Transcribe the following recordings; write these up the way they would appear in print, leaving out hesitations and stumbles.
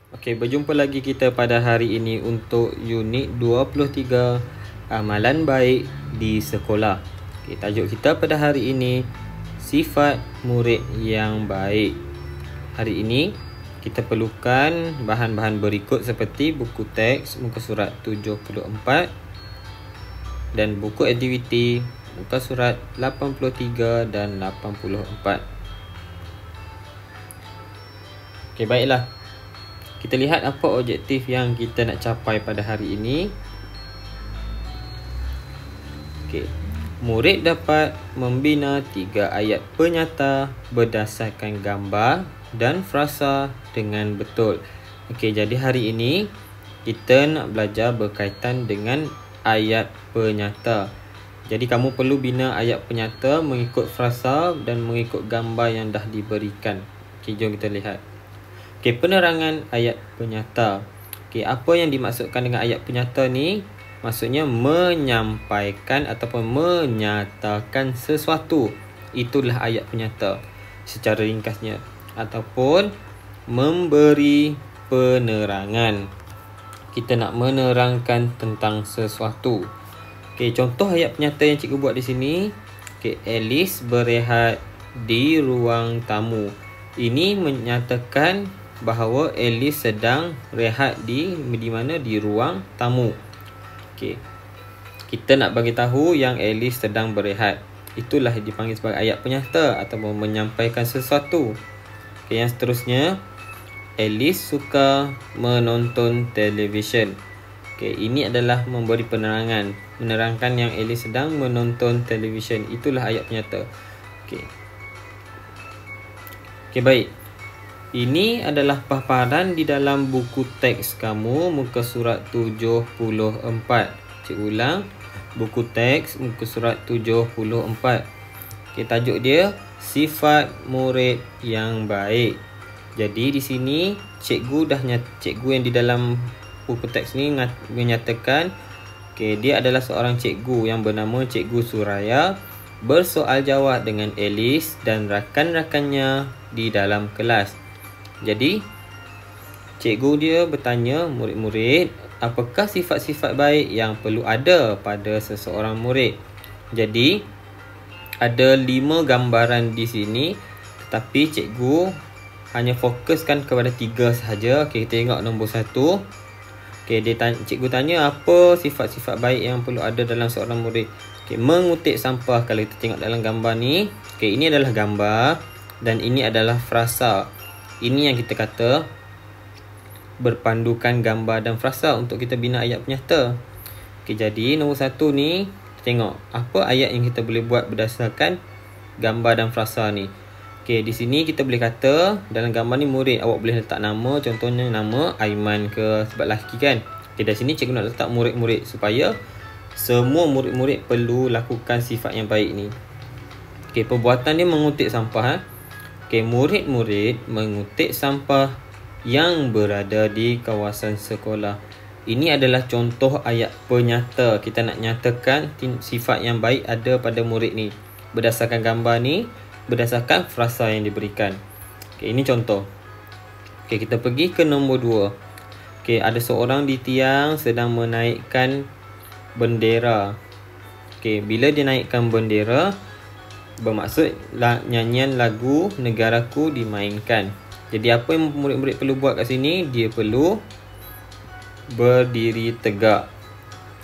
Okey, berjumpa lagi kita pada hari ini untuk unit 23 amalan baik di sekolah. Okey, tajuk kita pada hari ini sifat murid yang baik. Hari ini kita perlukan bahan-bahan berikut seperti buku teks muka surat 74 dan buku aktiviti muka surat 83 dan 84. Okey, baiklah. Kita lihat apa objektif yang kita nak capai pada hari ini. Okey. Murid dapat membina 3 ayat penyata berdasarkan gambar dan frasa dengan betul. Okey, jadi hari ini kita nak belajar berkaitan dengan ayat penyata. Jadi kamu perlu bina ayat penyata mengikut frasa dan mengikut gambar yang dah diberikan. Okey, jom kita lihat. Okey, penerangan ayat penyata. Okey, apa yang dimaksudkan dengan ayat penyata ni? Maksudnya menyampaikan ataupun menyatakan sesuatu. Itulah ayat penyata secara ringkasnya. Ataupun memberi penerangan. Kita nak menerangkan tentang sesuatu. Okey, contoh ayat penyata yang cikgu buat di sini. Okey, Alice berehat di ruang tamu. Ini menyatakan bahawa Alice sedang rehat di mana? Di ruang tamu. Okey. Kita nak bagi tahu yang Alice sedang berehat. Itulah dipanggil sebagai ayat penyata ataupun menyampaikan sesuatu. Okey, yang seterusnya, Alice suka menonton televisyen. Okey, ini adalah memberi penerangan, menerangkan yang Alice sedang menonton televisyen. Itulah ayat penyata. Okey. Okey, baik. Ini adalah paparan di dalam buku teks kamu muka surat 74. Cikgu ulang. Buku teks muka surat 74. Okey, tajuk dia sifat murid yang baik. Jadi di sini cikgu yang di dalam buku teks ni menyatakan dia adalah seorang cikgu yang bernama Cikgu Suraya bersoal jawab dengan Alice dan rakan-rakannya di dalam kelas. Jadi, cikgu dia bertanya murid-murid, apakah sifat-sifat baik yang perlu ada pada seseorang murid? Jadi, ada 5 gambaran di sini, tetapi cikgu hanya fokuskan kepada 3 sahaja. Okey, kita tengok nombor 1. Okey, cikgu tanya apa sifat-sifat baik yang perlu ada dalam seorang murid. Okey, mengutip sampah. Kalau kita tengok dalam gambar ni, okey, ini adalah gambar dan ini adalah frasa. Ini yang kita kata berpandukan gambar dan frasa untuk kita bina ayat penyata. Okey, jadi nombor 1 ni, kita tengok apa ayat yang kita boleh buat berdasarkan gambar dan frasa ni. Okey, di sini kita boleh kata dalam gambar ni murid, awak boleh letak nama, contohnya nama Aiman ke, sebab lelaki kan. Okey, dari sini cikgu nak letak murid-murid supaya semua murid-murid perlu lakukan sifat yang baik ni. Okey, perbuatan dia mengutip sampah. Okey, murid-murid mengutip sampah yang berada di kawasan sekolah. Ini adalah contoh ayat penyata. Kita nak nyatakan sifat yang baik ada pada murid ni. Berdasarkan gambar ni, berdasarkan frasa yang diberikan. Okey, ini contoh. Okey, kita pergi ke nombor 2. Okey, ada seorang di tiang sedang menaikkan bendera. Okey, bila dia naikkan bendera, bermaksud nyanyian lagu Negaraku dimainkan. Jadi apa yang murid-murid perlu buat kat sini? Dia perlu berdiri tegak.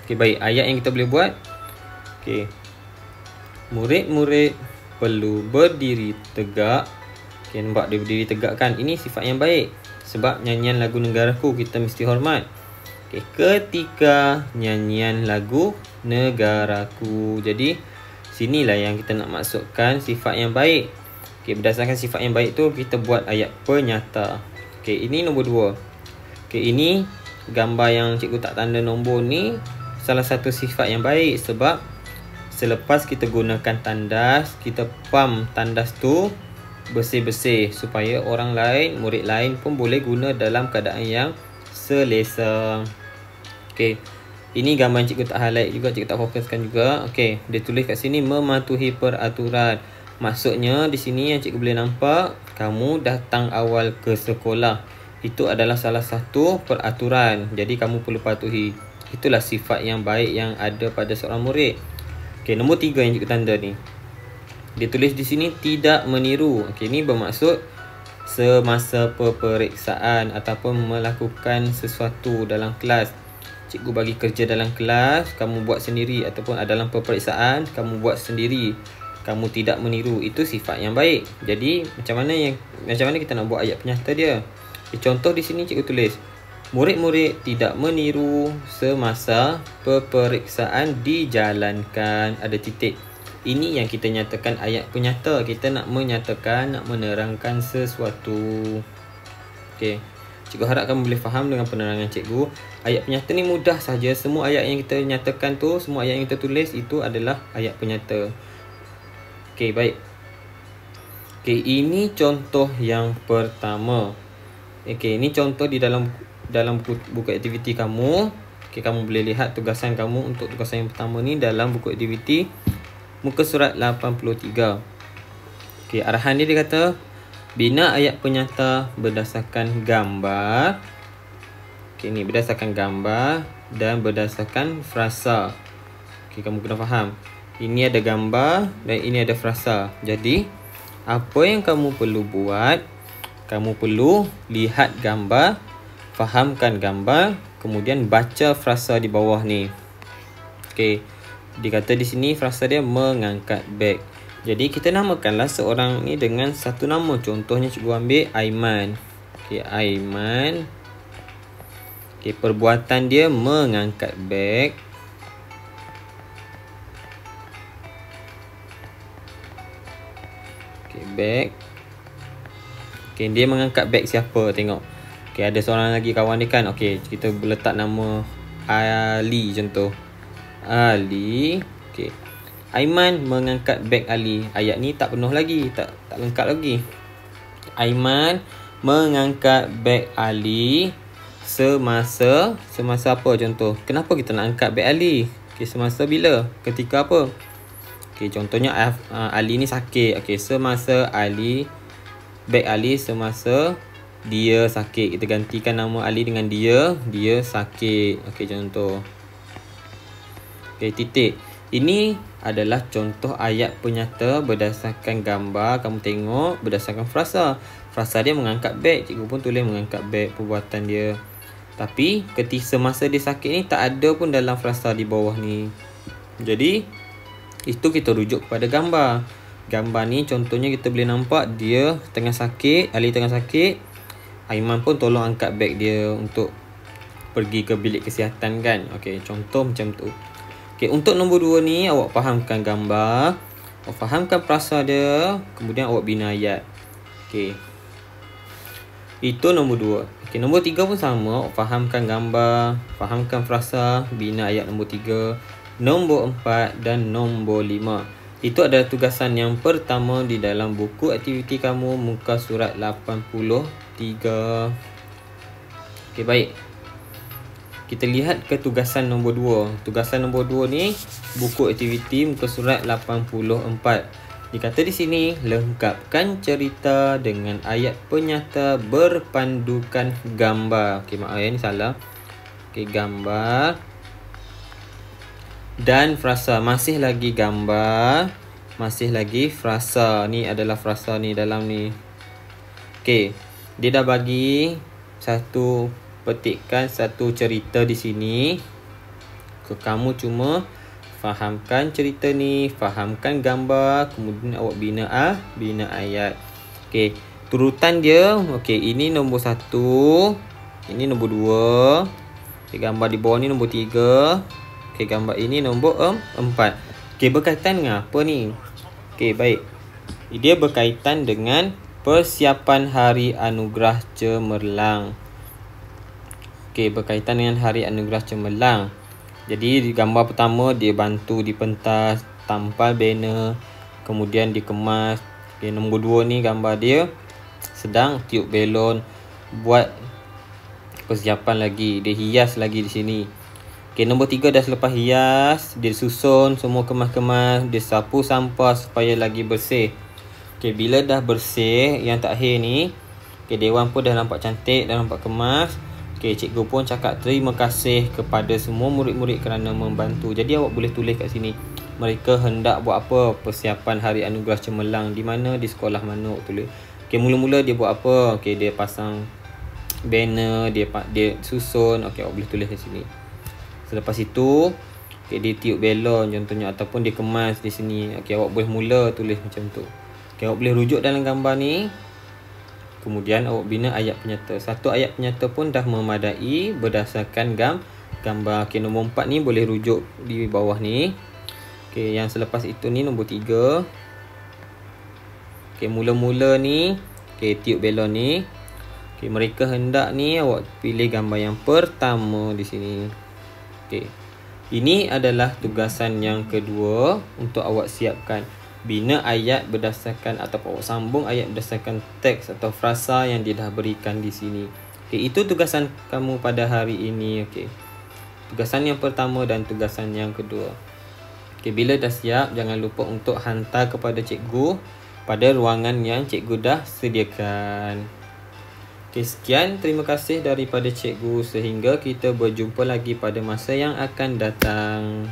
Okey, baik. Ayat yang kita boleh buat. Okey. Murid-murid perlu berdiri tegak. Okey, nampak dia berdiri tegak kan? Ini sifat yang baik. Sebab nyanyian lagu Negaraku kita mesti hormat. Okey, ketika nyanyian lagu Negaraku. Jadi sinilah yang kita nak masukkan sifat yang baik. Okey, berdasarkan sifat yang baik tu kita buat ayat penyata. Okey, ini nombor 2. Okey, ini gambar yang cikgu tak tanda nombor ni salah satu sifat yang baik sebab selepas kita gunakan tandas, kita pam tandas tu bersih-bersih supaya orang lain, murid lain pun boleh guna dalam keadaan yang selesa. Okey. Ini gambar cikgu tak highlight juga, cikgu tak fokuskan juga. Okey, dia tulis kat sini mematuhi peraturan. Maksudnya di sini yang cikgu boleh nampak, kamu datang awal ke sekolah. Itu adalah salah satu peraturan. Jadi kamu perlu patuhi. Itulah sifat yang baik yang ada pada seorang murid. Okey, nombor 3 yang cikgu tanda ni. Dia tulis di sini tidak meniru. Okey, ni bermaksud semasa peperiksaan ataupun melakukan sesuatu dalam kelas. Cikgu bagi kerja dalam kelas, kamu buat sendiri, ataupun dalam peperiksaan kamu buat sendiri. Kamu tidak meniru. Itu sifat yang baik. Jadi macam mana kita nak buat ayat penyata dia? Contoh di sini cikgu tulis, murid-murid tidak meniru semasa peperiksaan dijalankan. Ada titik. Ini yang kita nyatakan ayat penyata. Kita nak menyatakan, nak menerangkan sesuatu. Okey. Cikgu harap kamu boleh faham dengan penerangan cikgu. Ayat penyata ni mudah saja. Semua ayat yang kita nyatakan tu, semua ayat yang kita tulis itu adalah ayat penyata. Okey, baik. Okey, ini contoh yang pertama. Okey, ini contoh di dalam buku aktiviti kamu. Okey, kamu boleh lihat tugasan kamu untuk tugasan yang pertama ni dalam buku aktiviti muka surat 83. Okey, arahan dia kata bina ayat penyata berdasarkan gambar. Okey, ni berdasarkan gambar dan berdasarkan frasa. Okey, kamu kena faham. Ini ada gambar dan ini ada frasa. Jadi, apa yang kamu perlu buat, kamu perlu lihat gambar, fahamkan gambar, kemudian baca frasa di bawah ni. Okey, dikata di sini frasa dia mengangkat beg. Jadi kita namakanlah seorang ni dengan satu nama. Contohnya cikgu ambil Aiman. Okey, Aiman. Okey, perbuatan dia mengangkat beg. Okey, beg. Okey, dia mengangkat beg siapa? Tengok. Okey, ada seorang lagi kawan dia kan. Okey, kita letak nama Ali contoh. Ali. Okey. Aiman mengangkat beg Ali. Ayat ni tak penuh lagi, tak lengkap lagi. Aiman mengangkat beg Ali semasa apa contoh? Kenapa kita nak angkat beg Ali? Okey, semasa bila? Ketika apa? Okey, contohnya Ali ni sakit. Okey, semasa beg Ali semasa dia sakit. Kita gantikan nama Ali dengan dia sakit. Okey, contoh. Okey, titik. Ini adalah contoh ayat penyata berdasarkan gambar. Kamu tengok berdasarkan frasa. Frasa dia mengangkat beg. Cikgu pun tulis mengangkat beg, perbuatan dia. Tapi ketika semasa dia sakit ni tak ada pun dalam frasa di bawah ni. Jadi itu kita rujuk kepada gambar. Gambar ni contohnya kita boleh nampak dia tengah sakit, Ali tengah sakit. Aiman pun tolong angkat beg dia untuk pergi ke bilik kesihatan kan. Okey, contoh macam tu. Okey, untuk nombor 2 ni awak fahamkan gambar, awak fahamkan frasa dia, kemudian awak bina ayat. Okey. Itu nombor 2. Okey, nombor 3 pun sama, awak fahamkan gambar, fahamkan frasa, bina ayat nombor 3, nombor 4 dan nombor 5. Itu adalah tugasan yang pertama di dalam buku aktiviti kamu muka surat 83. Okey, baik. Kita lihat ke tugasan nombor 2. Tugasan nombor 2 ni buku aktiviti muka surat 84. Dikata di sini, lengkapkan cerita dengan ayat penyata berpandukan gambar. Okey, maaf ya, ni salah. Okey, gambar dan frasa. Masih lagi gambar, masih lagi frasa. Ni adalah frasa ni dalam ni. Okey, dia dah bagi petikkan satu cerita di sini. Kamu cuma fahamkan cerita ni, fahamkan gambar, kemudian awak bina ayat. Okey, turutan dia. Okey, ini nombor 1, ini nombor 2. Okey, gambar di bawah ni nombor 3. Okey, gambar ini nombor 4. Okey, berkaitan dengan apa ni? Okey, baik. Dia berkaitan dengan persiapan Hari Anugerah Cemerlang. Okey, berkaitan dengan Hari Anugerah Cemerlang. Jadi di gambar pertama dia bantu dipentas, tampal banner, kemudian dikemas. Okey, nombor 2 ni gambar dia sedang tiup belon, buat persiapan lagi, dia hias lagi di sini. Okey, nombor 3 dah selepas hias, dia susun semua kemas-kemas, dia sapu sampah supaya lagi bersih. Okey, bila dah bersih yang terakhir ni, Okey, dewan pun dah nampak cantik, dah nampak kemas. Okey, cikgu pun cakap terima kasih kepada semua murid-murid kerana membantu. Jadi awak boleh tulis kat sini, mereka hendak buat apa persiapan Hari Anugerah Cemerlang di mana, di sekolah mana, awak tulis. Okey, mula-mula dia buat apa? Okey, dia pasang banner, dia susun. Okey, awak boleh tulis kat sini. Selepas itu, okey, dia tiup belon contohnya, ataupun dia kemas di sini. Okey, awak boleh mula tulis macam tu. Okey, awak boleh rujuk dalam gambar ni. Kemudian awak bina ayat penyata. Satu ayat penyata pun dah memadai berdasarkan gambar. Okey, nombor 4 ni boleh rujuk di bawah ni. Okey, yang selepas itu ni nombor 3. Okey, mula-mula ni, okey, tiup belon ni. Okey, mereka hendak ni awak pilih gambar yang pertama di sini. Okey. Ini adalah tugasan yang kedua untuk awak siapkan. Bina ayat berdasarkan ataupun awak sambung ayat berdasarkan teks atau frasa yang dia dah berikan di sini. Okey, itu tugasan kamu pada hari ini. Okey. Tugasan yang pertama dan tugasan yang kedua. Okey, bila dah siap, jangan lupa untuk hantar kepada cikgu pada ruangan yang cikgu dah sediakan. Okey, sekian, terima kasih daripada cikgu, sehingga kita berjumpa lagi pada masa yang akan datang.